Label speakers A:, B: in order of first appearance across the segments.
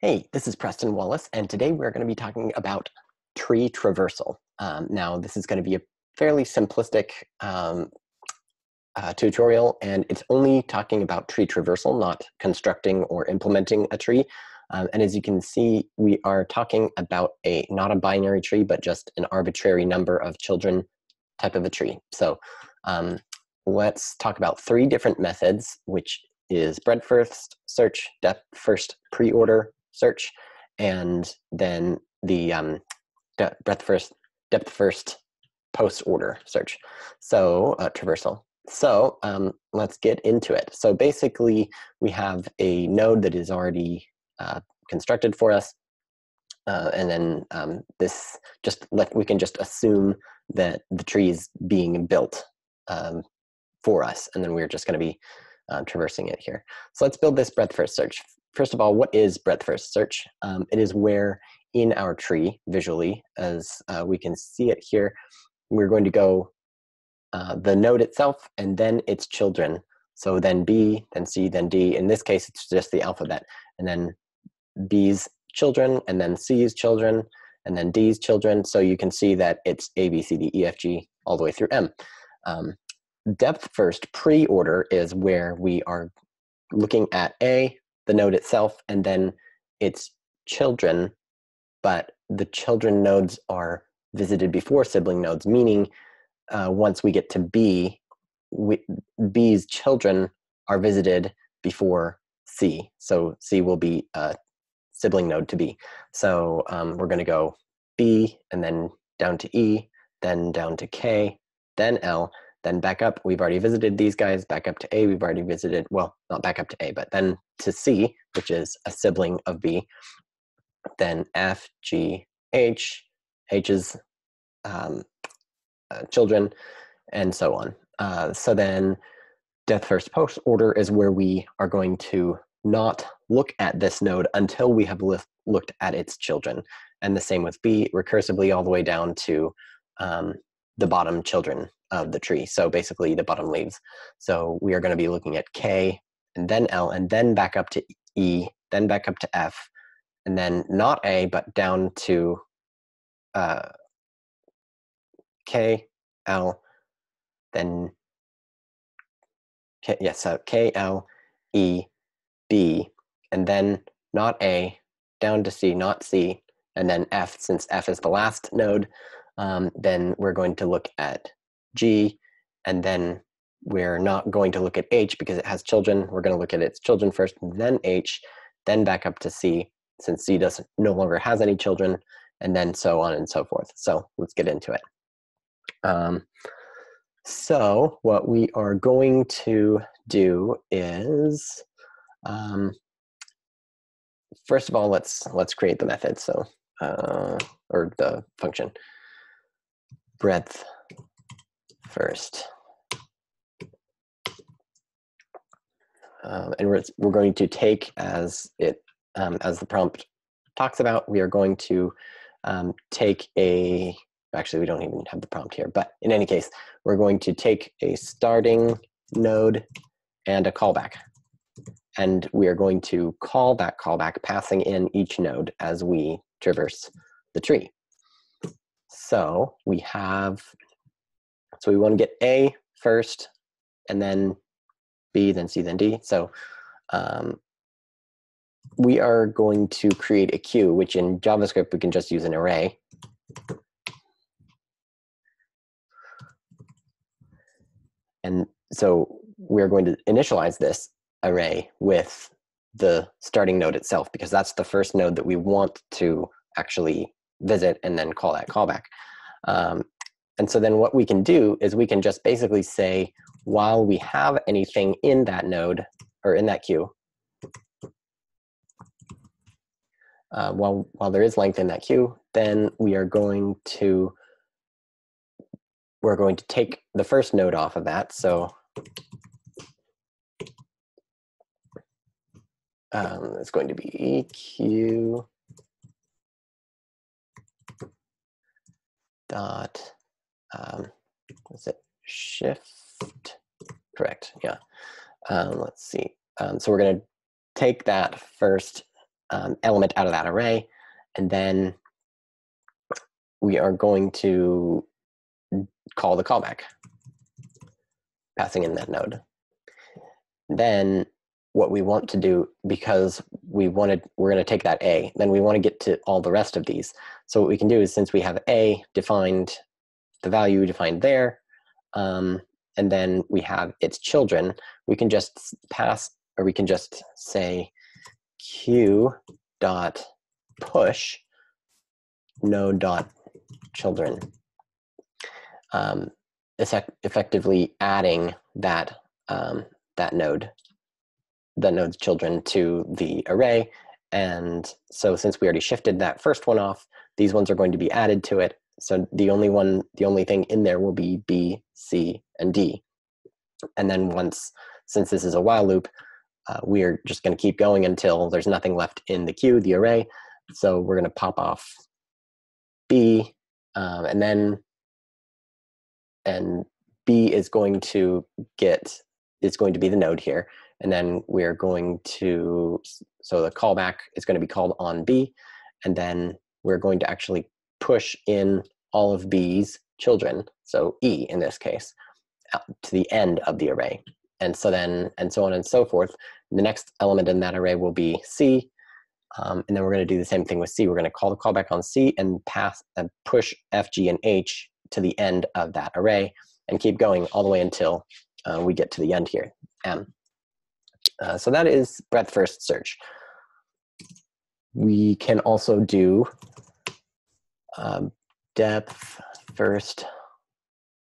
A: Hey, this is Preston Wallace, and today we're going to be talking about tree traversal. Now, this is going to be a fairly simplistic tutorial, and it's only talking about tree traversal, not constructing or implementing a tree. And as you can see, we are talking about not a binary tree, but just an arbitrary number of children type of a tree. So let's talk about three different methods, which is breadthFirst search, depthFirstPreOrder search, and then the depthFirstPostOrder search. So traversal. So let's get into it. So basically, we have a node that is already constructed for us, and then we can just assume that the tree is being built for us, and then we're just going to be traversing it here. So let's build this breadthFirst search. First of all, what is breadthFirst search? It is where in our tree, visually, as we can see it here, we're going to go the node itself and then its children. So then B, then C, then D. In this case, it's just the alphabet. And then B's children, and then C's children, and then D's children. So you can see that it's A, B, C, D, E, F, G, all the way through M. depthFirstPreOrder is where we are looking at A, the node itself, and then its children, but the children nodes are visited before sibling nodes, meaning once we get to B, B's children are visited before C. So C will be a sibling node to B. So we're going to go B, and then down to E, then down to K, then L, then back up. We've already visited these guys. Back up to A, we've already visited, well, not back up to A, but then to C, which is a sibling of B, then F, G, H, H's children, and so on. So then depthFirstPostOrder is where we are going to not look at this node until we have looked at its children. And the same with B, recursively all the way down to the bottom children of the tree. So basically the bottom leaves. So we are going to be looking at K, and then L, and then back up to E, then back up to F, and then not A, but down to K, L, then K, L, E, B, and then not A, down to C, not C, and then F. Since F is the last node, then we're going to look at G, and then we're not going to look at H because it has children. We're going to look at its children first, then H, then back up to C, since C no longer has any children, and then so on and so forth. So let's get into it. So what we are going to do is, first of all, let's create the method. So or the function breadthFirst. And we're going to take as the prompt talks about, we are going to take actually we don't even have the prompt here, but in any case, we're going to take a starting node and a callback. And we are going to call that callback, passing in each node as we traverse the tree. So we want to get A first, and then B, then C, then D. So we are going to create a queue, which in JavaScript, we can just use an array. And so we're going to initialize this array with the starting node itself, because that's the first node that we want to actually visit and then call that callback. And so then what we can do is we can just basically say, while we have anything in that node, or in that queue, while there is length in that queue, then we're going to take the first node off of that. So it's going to be eq dot is it shift? Correct. Yeah. Let's see. So we're going to take that first element out of that array, and then we are going to call the callback, passing in that node. Then what we want to do, because we're going to take that A, then we want to get to all the rest of these. So what we can do is, since we have A defined, the value defined there, and then we have its children, we can just pass, or we can just say q dot push node.children, effectively adding that that node, the node's children, to the array. And so since we already shifted that first one off, these ones are going to be added to it. So the only thing in there will be B, C, and D. And then since this is a while loop, we're just going to keep going until there's nothing left in the queue, the array. So we're going to pop off B, and B is going to be the node here. And then we're going to, so the callback is going to be called on B, and then we're going to actually push in all of B's children, so E in this case, to the end of the array. And so then, and so on and so forth. The next element in that array will be C, and then we're going to do the same thing with C. We're going to call the callback on C and push F, G, and H to the end of that array, and keep going all the way until we get to the end here, M. So that is breadth-first search. We can also do depthFirst.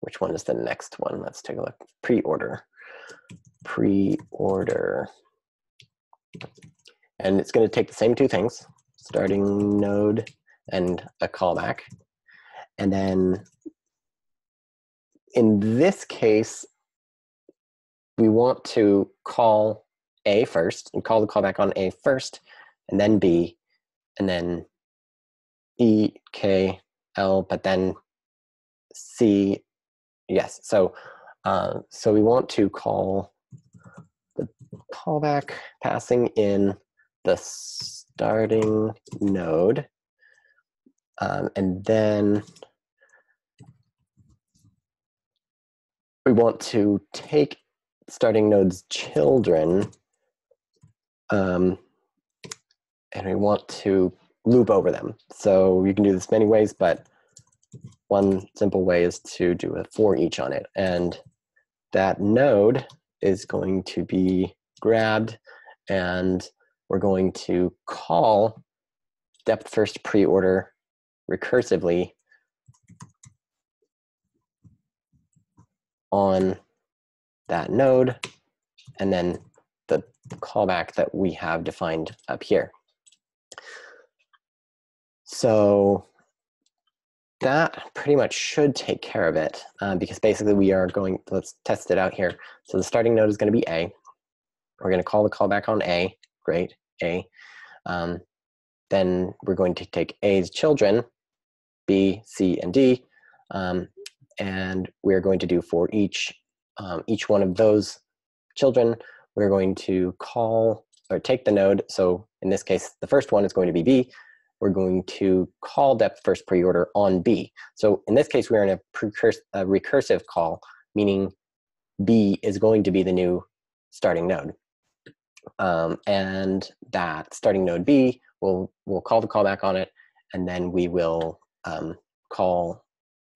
A: Which one is the next one? Let's take a look. Preorder. And it's going to take the same two things, starting node and a callback. And then in this case, we want to call A first, and call the callback on A first, and then B, and then E, K, L, but then C. Yes, so we want to call the callback passing in the starting node, and then we want to take starting node's children, and we want to loop over them. So you can do this many ways, but one simple way is to do a for each on it. And that node is going to be grabbed, and we're going to call depthFirstPreOrder recursively on that node, and then the callback that we have defined up here. So that pretty much should take care of it, because basically we are going, let's test it out here. So the starting node is going to be A. We're going to call the callback on A, great, A. Then we're going to take A's children, B, C, and D, and we're going to do for each one of those children, we're going to call, or take the node. So in this case, the first one is going to be B. We're going to call depthFirstPreOrder on B. So in this case, we're in a recursive call, meaning B is going to be the new starting node. And that starting node B, we'll call the callback on it, and then we will call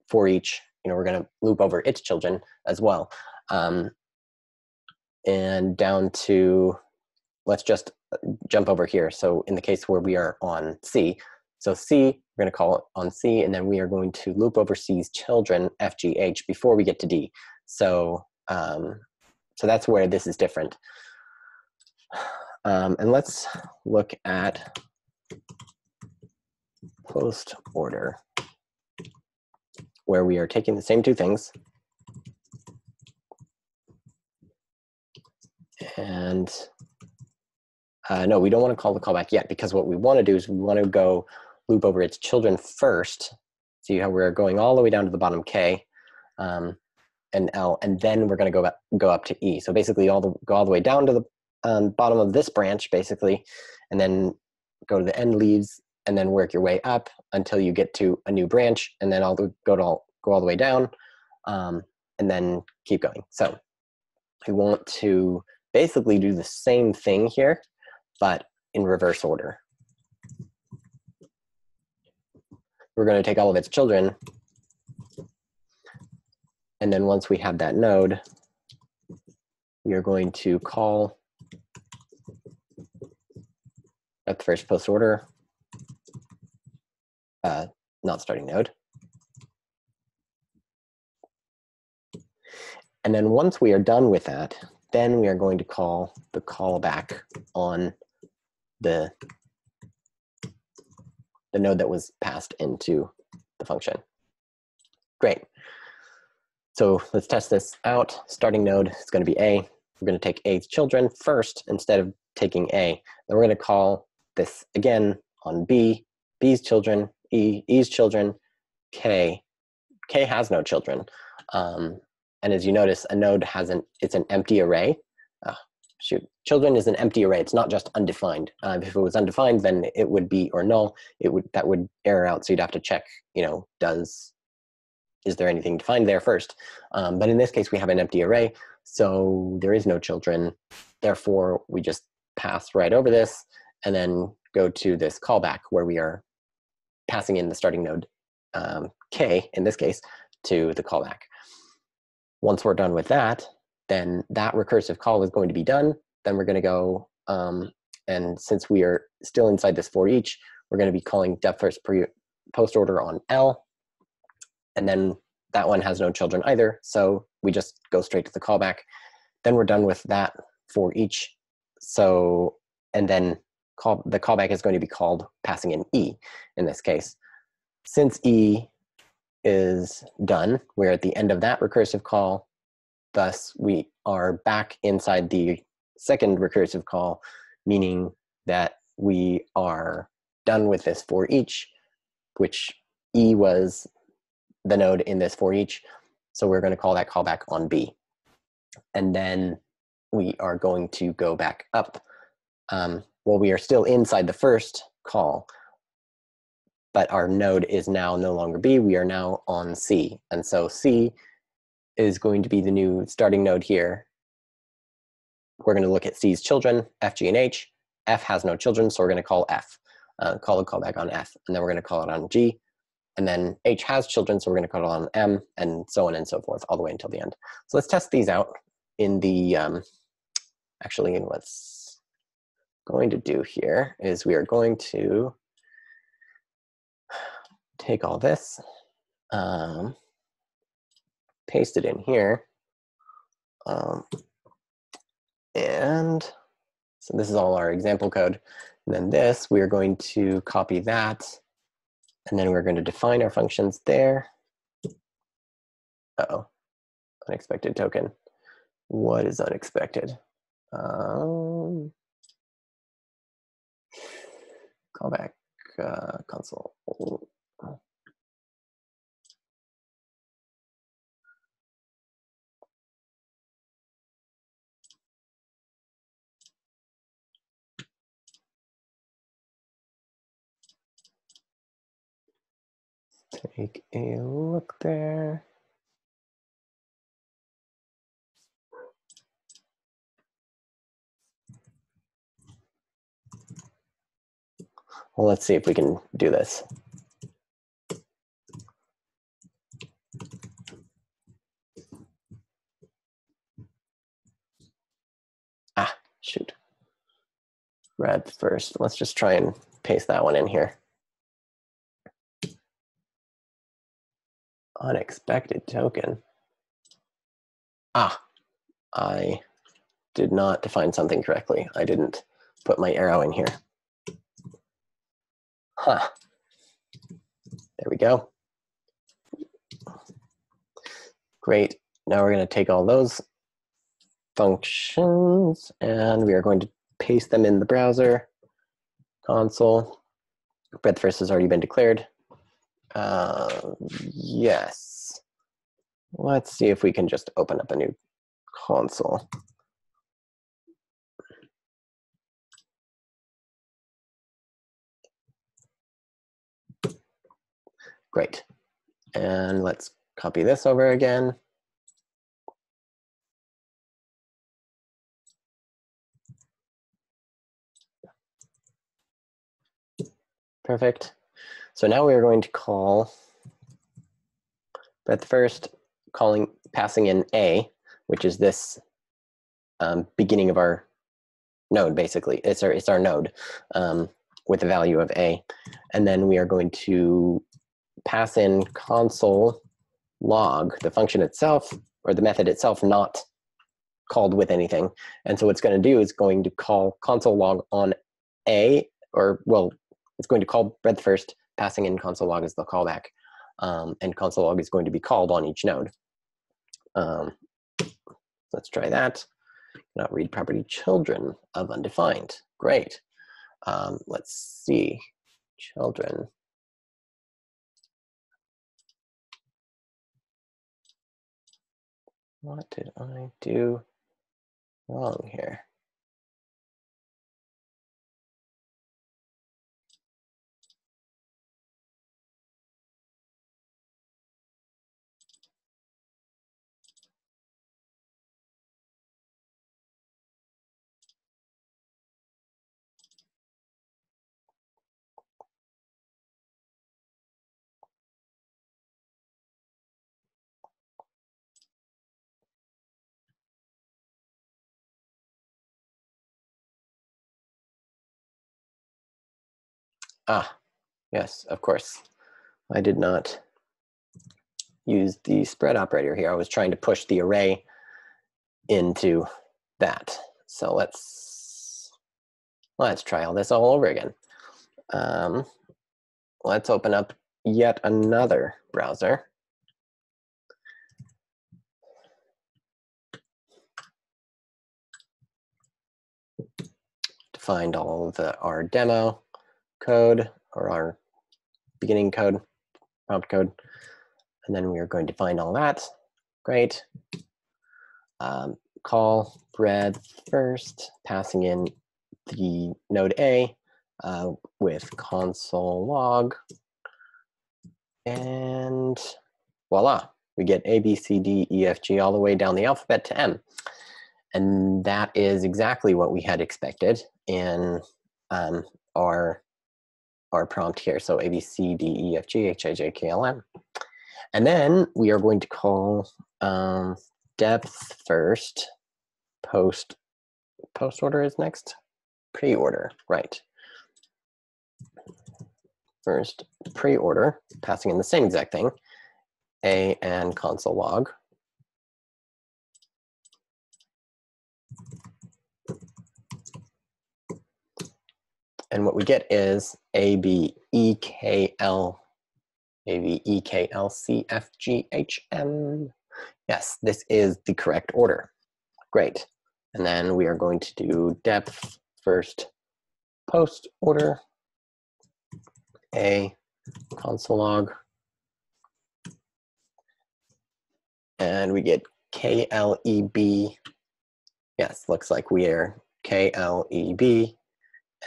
A: for each, we're going to loop over its children as well. And down to, let's just jump over here. So in the case where we are on C, so C, we're going to call it on C, and then we are going to loop over C's children, F, G, H, before we get to D. So, so that's where this is different. And let's look at post order, where we are taking the same two things and no, we don't want to call the callback yet, because what we want to do is we want to go loop over its children first. See how we're going all the way down to the bottom K and L, and then we're going to go up to E. So basically go all the way down to the bottom of this branch, basically, and then go to the end leaves, and then work your way up until you get to a new branch, and then go all the way down, and then keep going. So we want to basically do the same thing here, but in reverse order. We're going to take all of its children, and then once we have that node, we are going to call depthFirstPostOrder, not starting node. And then once we are done with that, then we are going to call the callback on the node that was passed into the function. Great. So let's test this out. Starting node is going to be A. We're going to take A's children first instead of taking A. Then we're going to call this again on B, B's children, E's children, K. K has no children. And as you notice, a node it's an empty array. Children is an empty array. It's not just undefined. If it was undefined, then it would be, or null, that would error out. So you'd have to check, is there anything defined there first? But in this case, we have an empty array, so there is no children. Therefore, we just pass right over this and then go to this callback where we are passing in the starting node, K, in this case, to the callback. Once we're done with that, then that recursive call is going to be done. Then we're going to go, and since we are still inside this for each, we're going to be calling depthFirstPostOrder on L. And then that one has no children either, so we just go straight to the callback. Then we're done with that for each. So, and then the callback is going to be called passing in E in this case. Since E is done, we're at the end of that recursive call. Thus, we are back inside the second recursive call, meaning that we are done with this for each, which E was the node in this for each. So we're going to call that callback on B. And then we are going to go back up. Well, we are still inside the first call, but our node is now no longer B. We are now on C. And so C is going to be the new starting node here. We're going to look at C's children, F, G, and H. F has no children, so we're going to call F, call the callback on F. And then we're going to call it on G. And then H has children, so we're going to call it on M, and so on and so forth, all the way until the end. So let's test these out in the, actually, what's going to do here is we are going to take all this, paste it in here, and so this is all our example code. And then this, we are going to copy that, and then we're going to define our functions there. Uh-oh, unexpected token. What is unexpected? Callback console. Take a look there. Well, let's see if we can do this. Ah, shoot. breadthFirst. Let's just try and paste that one in here. Unexpected token. Ah, I did not define something correctly. I didn't put my arrow in here. Huh. There we go. Great. Now we're going to take all those functions and we are going to paste them in the browser console. breadthFirst has already been declared. Yes. Let's see if we can just open up a new console. Great. And let's copy this over again. Perfect. So now we are going to call breadthFirst, passing in A, which is this beginning of our node, basically. It's our node with the value of A. And then we are going to pass in console log, the function itself, or the method itself, not called with anything. And so what's going to do is going to call console log on A, or, well, it's going to call breadthFirst, passing in console log as the callback. And console log is going to be called on each node. Let's try that. Not read property children of undefined. Great. Let's see. Children. What did I do wrong here? Ah, yes, of course. I did not use the spread operator here. I was trying to push the array into that. So let's try all this all over again. Let's open up yet another browser. To find all of our demo code, or our beginning code, prompt code. And then we are going to find all that. Great. Call breadthFirst, passing in the node A with console log. And voila, we get A, B, C, D, E, F, G, all the way down the alphabet to M. And that is exactly what we had expected in our prompt here. So A, B, C, D, E, F, G, H, I, J, K, L, M. And then we are going to call depthFirst postOrder is next. Preorder, right. First preorder, passing in the same exact thing, A and console log. And what we get is A, B, E, K, L, A, B, E, K, L, C, F, G, H, M. Yes, this is the correct order. Great. And then we are going to do depthFirstPostOrder, A, console log, and we get KLEB. Yes, looks like we are KLEB,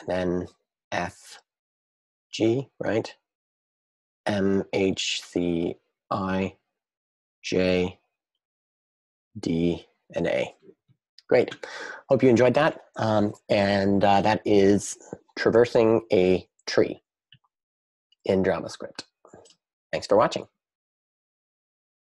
A: and then FG, right? MHCI, J, D, and A. Great. Hope you enjoyed that. And that is traversing a tree in JavaScript. Thanks for watching.